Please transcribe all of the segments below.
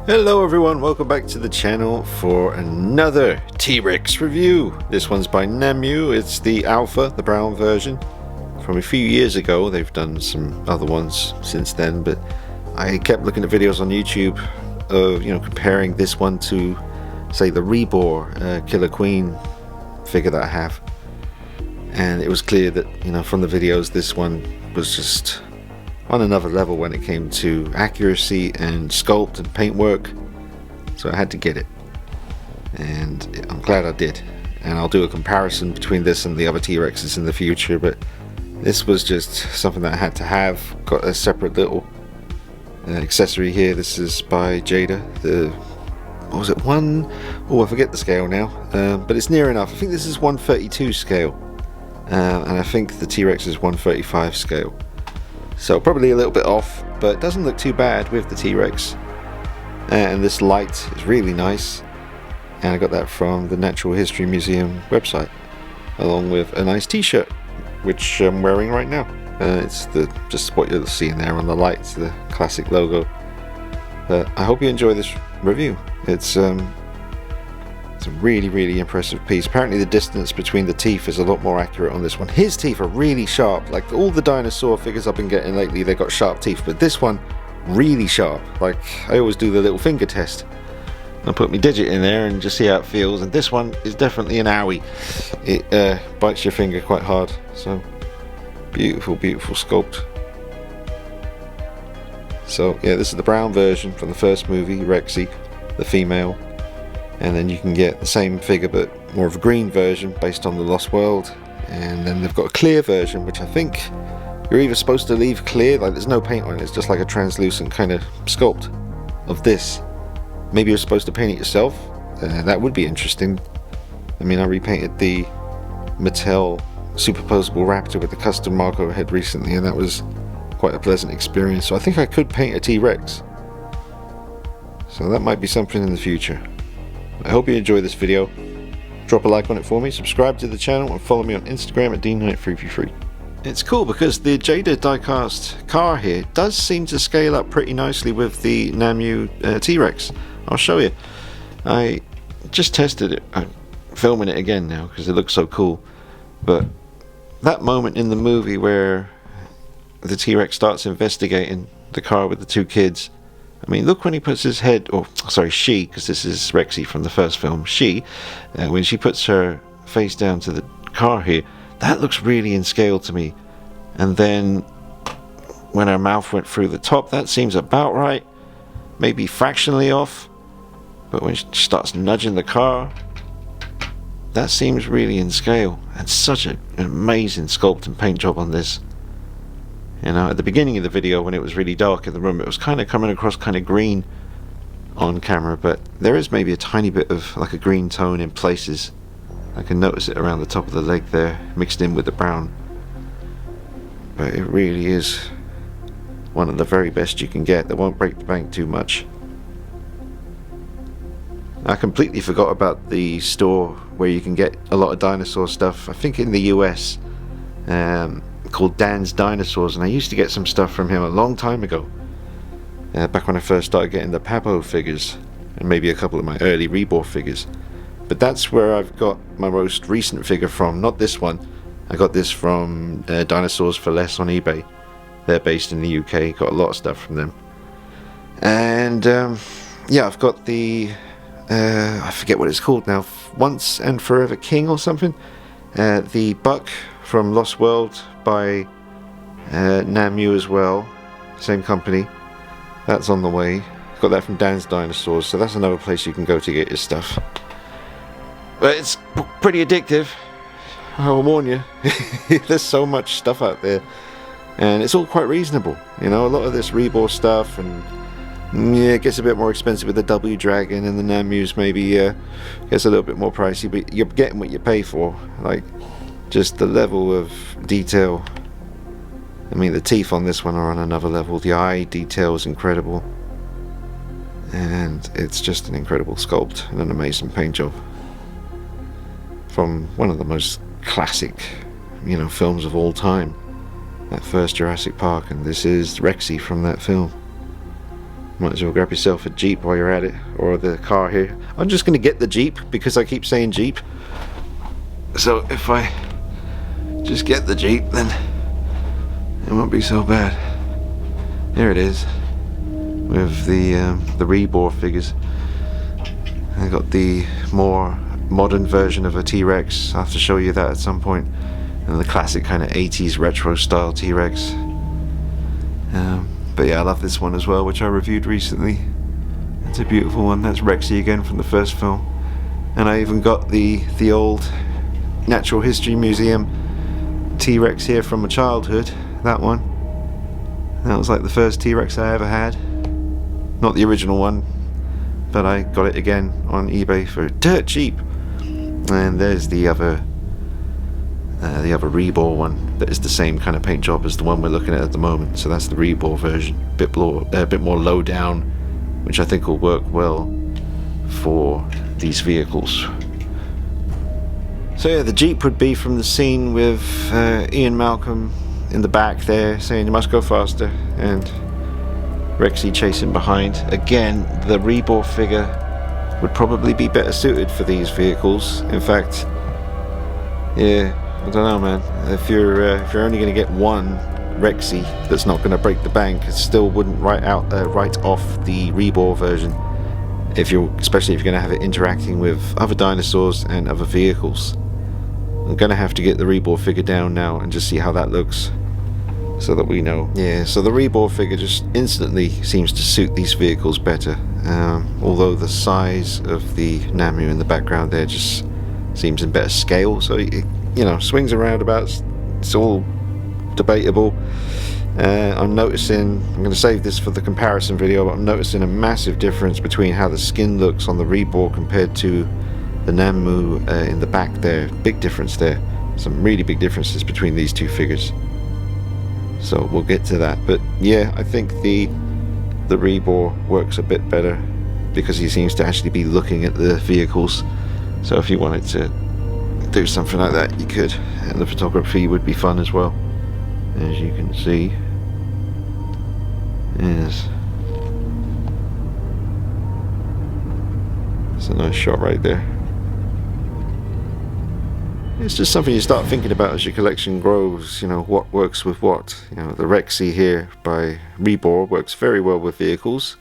Hello everyone, welcome back to the channel for another T-Rex review. This one's by Namu. It's the Alpha, the brown version from a few years ago. They've done some other ones since then, but I kept looking at videos on YouTube of, comparing this one to, say, the Rebor Killer Queen figure that I have. And it was clear that, from the videos, this one was just on another level when it came to accuracy and sculpt and paintwork. So I had to get it, and I'm glad I did. And I'll do a comparison between this and the other T-Rexes in the future, but this was just something that I had to have. Got a separate little accessory here. This is by Jada. What was it, I forget the scale now, but it's near enough. I think this is 132 scale, and I think the T-Rex is 135 scale. So probably a little bit off, but it doesn't look too bad with the T-Rex. And this light is really nice. And I got that from the Natural History Museum website, along with a nice t-shirt, which I'm wearing right now. It's just what you'll see in there on the lights, the classic logo. But I hope you enjoy this review. It's a really, really impressive piece. Apparently the distance between the teeth is a lot more accurate on this one. His teeth are really sharp. Like all the dinosaur figures I've been getting lately, they've got sharp teeth, but this one, really sharp. Like, I always do the little finger test. I put my digit in there and just see how it feels, and this one is definitely an owie. It bites your finger quite hard. So, beautiful, beautiful sculpt. So, yeah, this is the brown version from the first movie, Rexy, the female. And then you can get the same figure but more of a green version based on the Lost World. And then they've got a clear version, which I think you're either supposed to leave clear, like there's no paint on it, it's just like a translucent kind of sculpt of this. Maybe you're supposed to paint it yourself. That would be interesting. I mean, I repainted the Mattel superposable raptor with the custom Marco head recently, and that was quite a pleasant experience. So I think I could paint a T-Rex. So that might be something in the future. I hope you enjoy this video. Drop a like on it for me, subscribe to the channel, and follow me on Instagram at DKnight333. It's cool because the Jada diecast car here does seem to scale up pretty nicely with the Namu T-Rex. I'll show you. I just tested it. I'm filming it again now because it looks so cool. But that moment in the movie where the T-Rex starts investigating the car with the two kids, I mean, look when he puts his head, she, because this is Rexy from the first film, when she puts her face down to the car here, that looks really in scale to me. And then when her mouth went through the top, that seems about right, maybe fractionally off. But when she starts nudging the car, that seems really in scale. And such an amazing sculpt and paint job on this. At the beginning of the video, when it was really dark in the room, it was kind of coming across kind of green on camera, but there is maybe a tiny bit of like a green tone in places. I can notice it around the top of the leg there, mixed in with the brown. But it really is one of the very best you can get that won't break the bank too much. I completely forgot about the store where you can get a lot of dinosaur stuff, I think in the US. Called Dan's Dinosaurs, and I used to get some stuff from him a long time ago, back when I first started getting the Papo figures and maybe a couple of my early Rebor figures. But that's where I've got my most recent figure from, not this one. I got this from Dinosaurs for Less on eBay. They're based in the UK, got a lot of stuff from them. And I've got the I forget what it's called now, Once and Forever King or something, the Buck from Lost World by Namu as well, same company. That's on the way. Got that from Dan's Dinosaurs, so that's another place you can go to get your stuff. But it's pretty addictive, I will warn you. There's so much stuff out there, and it's all quite reasonable. A lot of this Rebor stuff, and it gets a bit more expensive with the W Dragon, and the Namus maybe gets a little bit more pricey, but you're getting what you pay for. Like, just the level of detail. I mean, the teeth on this one are on another level. The eye detail is incredible, and it's just an incredible sculpt and an amazing paint job from one of the most classic, films of all time. That first Jurassic Park, and this is Rexy from that film. Might as well grab yourself a Jeep while you're at it, or the car here. I'm just going to get the Jeep because I keep saying Jeep. So if I just get the Jeep, then it won't be so bad. Here it is, with the Rebor figures. I got the more modern version of a T-Rex. I'll have to show you that at some point. And the classic kind of 80s retro style T-Rex. But yeah, I love this one as well, which I reviewed recently. It's a beautiful one. That's Rexy again from the first film. And I even got the old Natural History Museum T-Rex here from my childhood. That one. That was like the first T-Rex I ever had. Not the original one, but I got it again on eBay for dirt cheap. And there's the other Rebor one that is the same kind of paint job as the one we're looking at the moment. So that's the Rebor version, a bit more low down, which I think will work well for these vehicles. So yeah, the Jeep would be from the scene with Ian Malcolm in the back there saying you must go faster, and Rexy chasing behind. Again, the Rebor figure would probably be better suited for these vehicles. In fact, yeah, I don't know, man. If you're only going to get one Rexy that's not going to break the bank, it still wouldn't write off the Rebor version. Especially if you're going to have it interacting with other dinosaurs and other vehicles. I'm going to have to get the Rebor figure down now and just see how that looks, so that we know. Yeah, so the Rebor figure just instantly seems to suit these vehicles better. Although the size of the Namu in the background there just seems in better scale, so it, swings and roundabouts, it's all debatable. I'm noticing, I'm going to save this for the comparison video, but I'm noticing a massive difference between how the skin looks on the Rebor compared to the Nanmu in the back there. Big difference there. Some really big differences between these two figures. So we'll get to that. But yeah, I think the Rebor works a bit better because he seems to actually be looking at the vehicles. So if you wanted to do something like that, you could. And the photography would be fun as well. As you can see. Yes. That's a nice shot right there. It's just something you start thinking about as your collection grows, what works with what. The Rexy here by Rebor works very well with vehicles,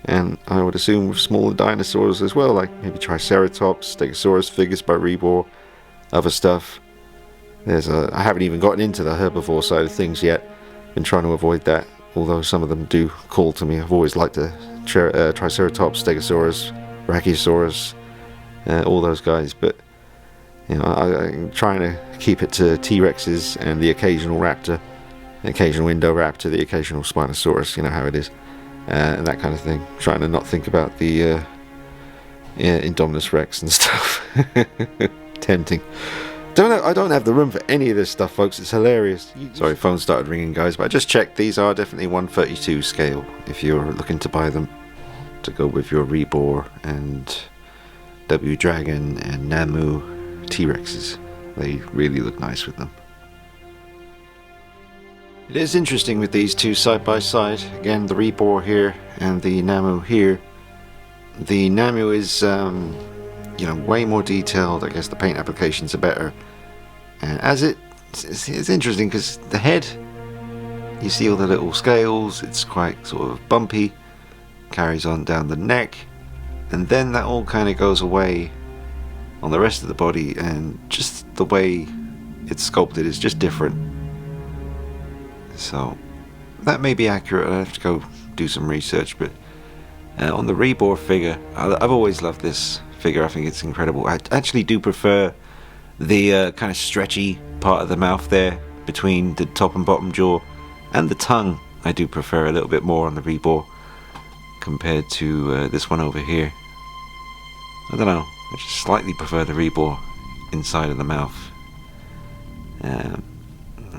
and I would assume with smaller dinosaurs as well, like maybe Triceratops, Stegosaurus figures by Rebor, other stuff. I haven't even gotten into the herbivore side of things yet. Been trying to avoid that, although some of them do call to me. I've always liked the Triceratops, Stegosaurus, Brachiosaurus, all those guys, but I'm trying to keep it to T-Rexes and the occasional raptor, the occasional Indoraptor, the occasional Spinosaurus, how it is, and that kind of thing. Trying to not think about the Indominus Rex and stuff. Tempting. I don't have the room for any of this stuff, folks. It's hilarious. Sorry, phone started ringing, guys, but I just checked. These are definitely 1/32 scale if you're looking to buy them to go with your Rebor and W Dragon and Namu T-Rexes. They really look nice with them. It is interesting with these two side by side. Again, the Rebor here and the Namu here. The Namu is way more detailed. I guess the paint applications are better, and it's interesting because the head, you see all the little scales, it's quite sort of bumpy, carries on down the neck, and then that all kind of goes away on the rest of the body, and just the way it's sculpted is just different. So that may be accurate. I'll have to go do some research, but on the Rebor figure, I've always loved this figure. I think it's incredible. I actually do prefer the kind of stretchy part of the mouth there between the top and bottom jaw, and the tongue I do prefer a little bit more on the Rebor compared to this one over here. I don't know, I just slightly prefer the Rebor inside of the mouth.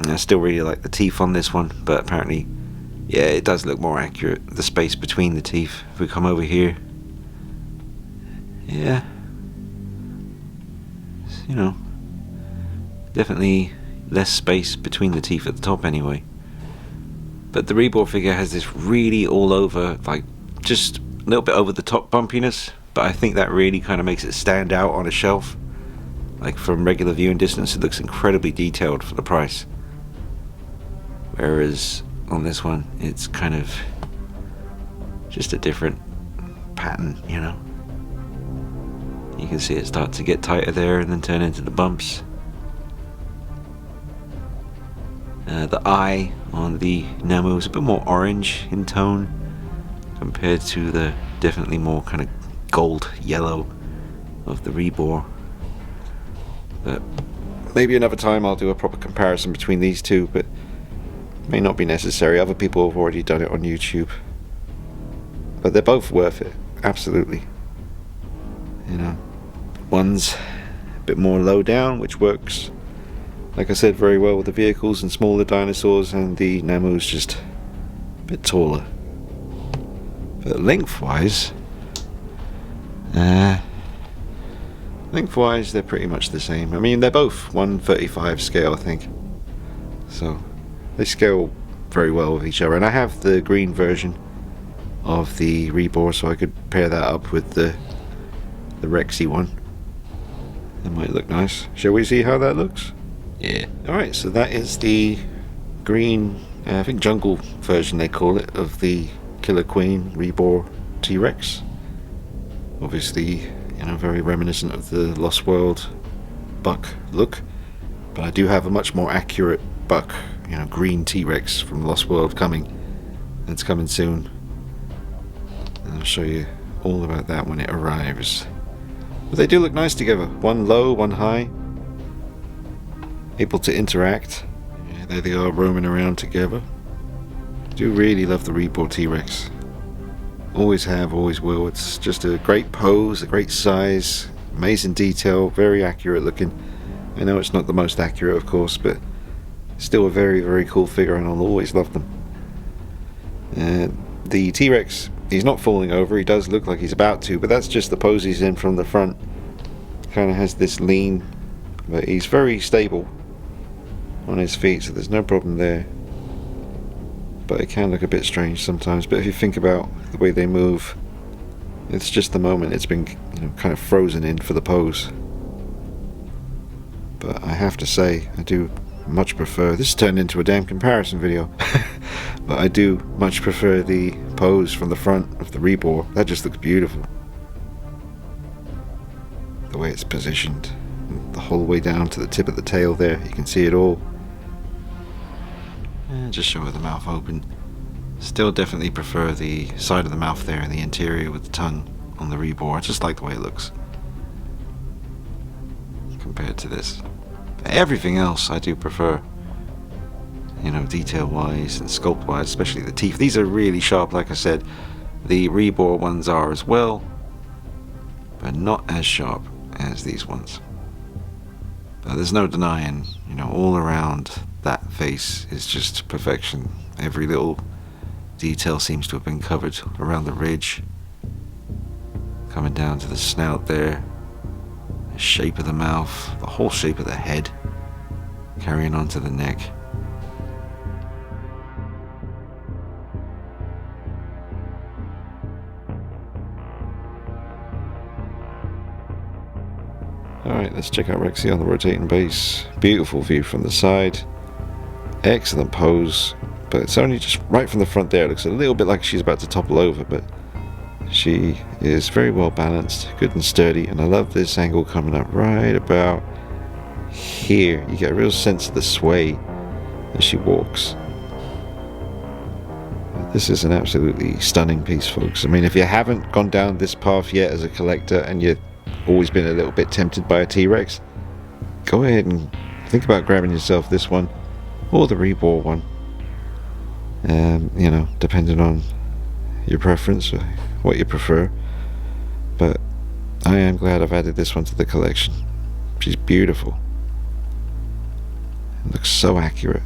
I still really like the teeth on this one, but apparently, yeah, it does look more accurate, the space between the teeth. If we come over here, yeah, definitely less space between the teeth at the top anyway. But the Rebor figure has this really all over, like just a little bit over the top bumpiness, but I think that really kind of makes it stand out on a shelf. Like from regular viewing distance, it looks incredibly detailed for the price. Whereas on this one, it's kind of just a different pattern, you know. You can see it start to get tighter there and then turn into the bumps. The eye on the Namu is a bit more orange in tone compared to the definitely more kind of gold yellow of the Rebor. But maybe another time I'll do a proper comparison between these two, but it may not be necessary. Other people have already done it on YouTube. But they're both worth it, absolutely. You know, one's a bit more low down, which works, like I said, very well with the vehicles and smaller dinosaurs, and the Namu's just a bit taller. But lengthwise, they're pretty much the same. I mean, they're both 1/35 scale, I think. So they scale very well with each other. And I have the green version of the Rebor, so I could pair that up with the Rexy one. That might look nice. Shall we see how that looks? Yeah. Alright, so that is the green, I think jungle version they call it, of the Killer Queen Rebor T-Rex. Obviously, you know, very reminiscent of the Lost World buck look. But I do have a much more accurate buck, you know, green T-Rex from Lost World coming. It's coming soon. And I'll show you all about that when it arrives. But they do look nice together. One low, one high. Able to interact. Yeah, there they are roaming around together. I do really love the Rebor T-Rex. Always have, always will. It's just a great pose, a great size, amazing detail, very accurate looking. I know it's not the most accurate, of course, but still a very, very cool figure, and I'll always love them. The T-Rex, he's not falling over. He does look like he's about to, but that's just the pose he's in from the front. Kind of has this lean, but he's very stable on his feet, so there's no problem there. But it can look a bit strange sometimes. But if you think about the way they move, it's just the moment it's been, you know, kind of frozen in for the pose. But I have to say, I do much prefer, this turned into a damn comparison video, but I do much prefer the pose from the front of the Rebor. That just looks beautiful. The way it's positioned, the whole way down to the tip of the tail there, you can see it all. And just show with the mouth open. Still definitely prefer the side of the mouth there and the interior with the tongue on the Rebor. I just like the way it looks compared to this. Everything else I do prefer, you know, detail wise and sculpt wise, especially the teeth. These are really sharp, like I said. The Rebor ones are as well, but not as sharp as these ones. But there's no denying, you know, all around that face is just perfection. Every little detail seems to have been covered around the ridge, coming down to the snout there, the shape of the mouth, the whole shape of the head, carrying on to the neck. Alright, let's check out Rexy on the rotating base. Beautiful view from the side. Excellent pose, but it's only just right from the front there. It looks a little bit like she's about to topple over, but she is very well balanced, good and sturdy, and I love this angle coming up right about here. You get a real sense of the sway as she walks. This is an absolutely stunning piece, folks. I mean, if you haven't gone down this path yet as a collector and you've always been a little bit tempted by a T-Rex, go ahead and think about grabbing yourself this one or the Rebor one. You know, depending on your preference or what you prefer. But I am glad I've added this one to the collection. She's beautiful. It looks so accurate.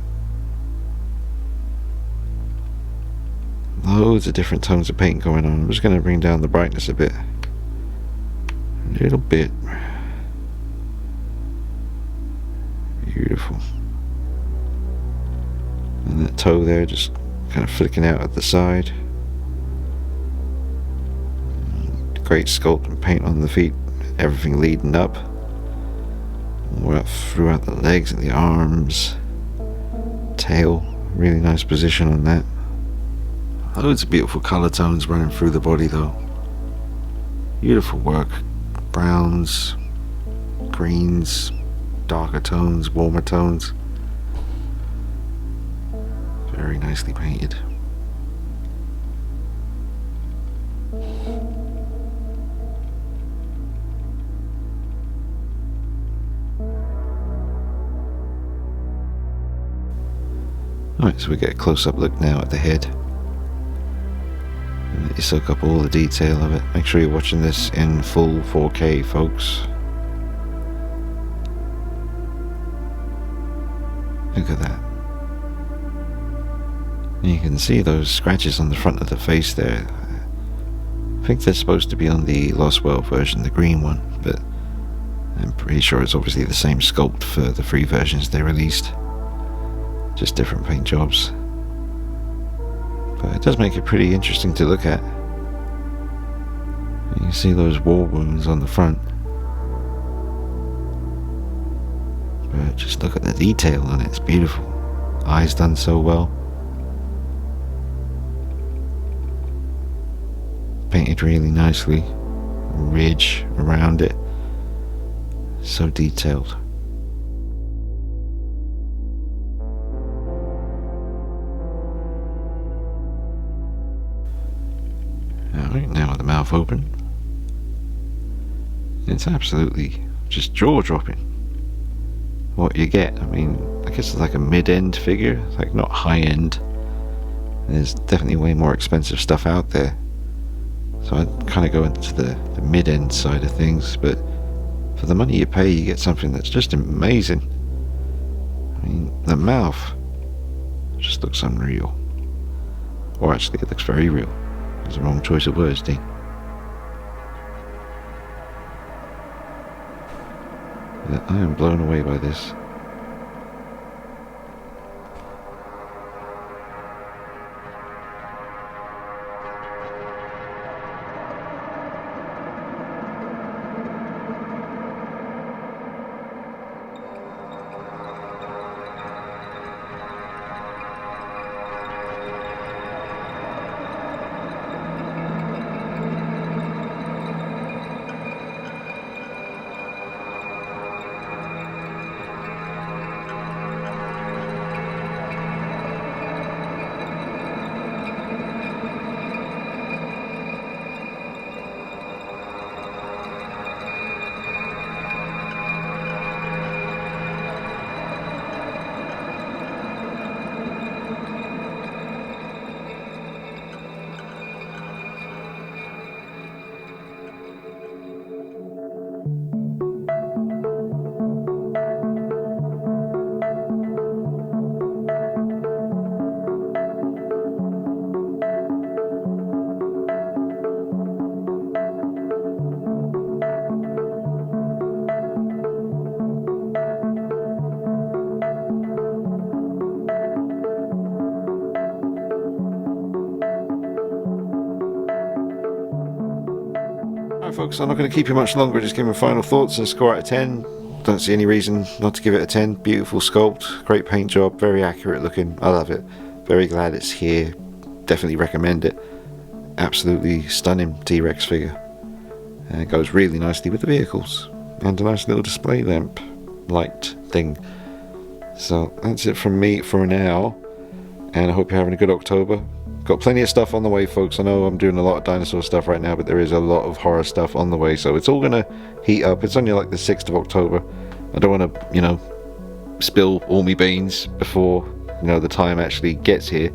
Loads of different tones of paint going on. I'm just going to bring down the brightness a bit. A little bit. Beautiful. And that toe there just kind of flicking out at the side. Great sculpt and paint on the feet, everything leading up. We're up throughout the legs and the arms, tail, really nice position on that. Loads of beautiful colour tones running through the body though. Beautiful work. Browns, greens, darker tones, warmer tones. Very nicely painted. Alright, so we get a close-up look now at the head. And let you soak up all the detail of it. Make sure you're watching this in full 4K, folks. Look at that. And you can see those scratches on the front of the face there. I think they're supposed to be on the Lost World version, the green one, but I'm pretty sure it's obviously the same sculpt for the free versions they released. Just different paint jobs. But it does make it pretty interesting to look at. You can see those war wounds on the front. But just look at the detail on it, it's beautiful. Eyes done so well. Painted really nicely. Ridge around it. So detailed. Alright, now with the mouth open. It's absolutely just jaw-dropping what you get. I mean, I guess it's like a mid-end figure, like not high-end. There's definitely way more expensive stuff out there. So I'd kind of go into the mid-end side of things, but for the money you pay, you get something that's just amazing. I mean, the mouth just looks unreal. Or actually, it looks very real. It's the wrong choice of words, Dean. Yeah, I am blown away by this. Alright folks, I'm not going to keep you much longer, just give me final thoughts and score out of 10. Don't see any reason not to give it a 10. Beautiful sculpt, great paint job, very accurate looking, I love it. Very glad it's here, definitely recommend it. Absolutely stunning T-Rex figure. And it goes really nicely with the vehicles. And a nice little display lamp light thing. So that's it from me for now. And I hope you're having a good October. Got plenty of stuff on the way, folks. I know I'm doing a lot of dinosaur stuff right now, but there is a lot of horror stuff on the way, so it's all gonna heat up. It's only like the 6th of October. I don't want to, you know, spill all my beans before, you know, the time actually gets here.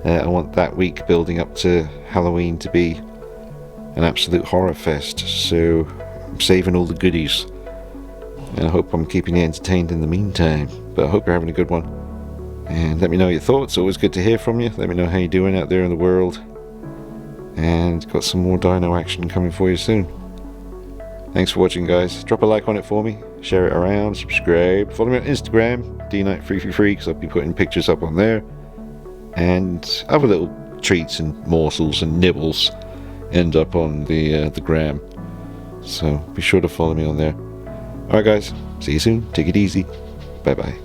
I want that week building up to Halloween to be an absolute horror fest, so I'm saving all the goodies. And I hope I'm keeping you entertained in the meantime, but I hope you're having a good one. And let me know your thoughts, always good to hear from you. Let me know how you're doing out there in the world. And got some more dino action coming for you soon. Thanks for watching, guys. Drop a like on it for me, share it around, subscribe, follow me on Instagram, DKnight333, because I'll be putting pictures up on there. And other little treats and morsels and nibbles end up on the gram. So be sure to follow me on there. Alright guys, see you soon. Take it easy. Bye bye.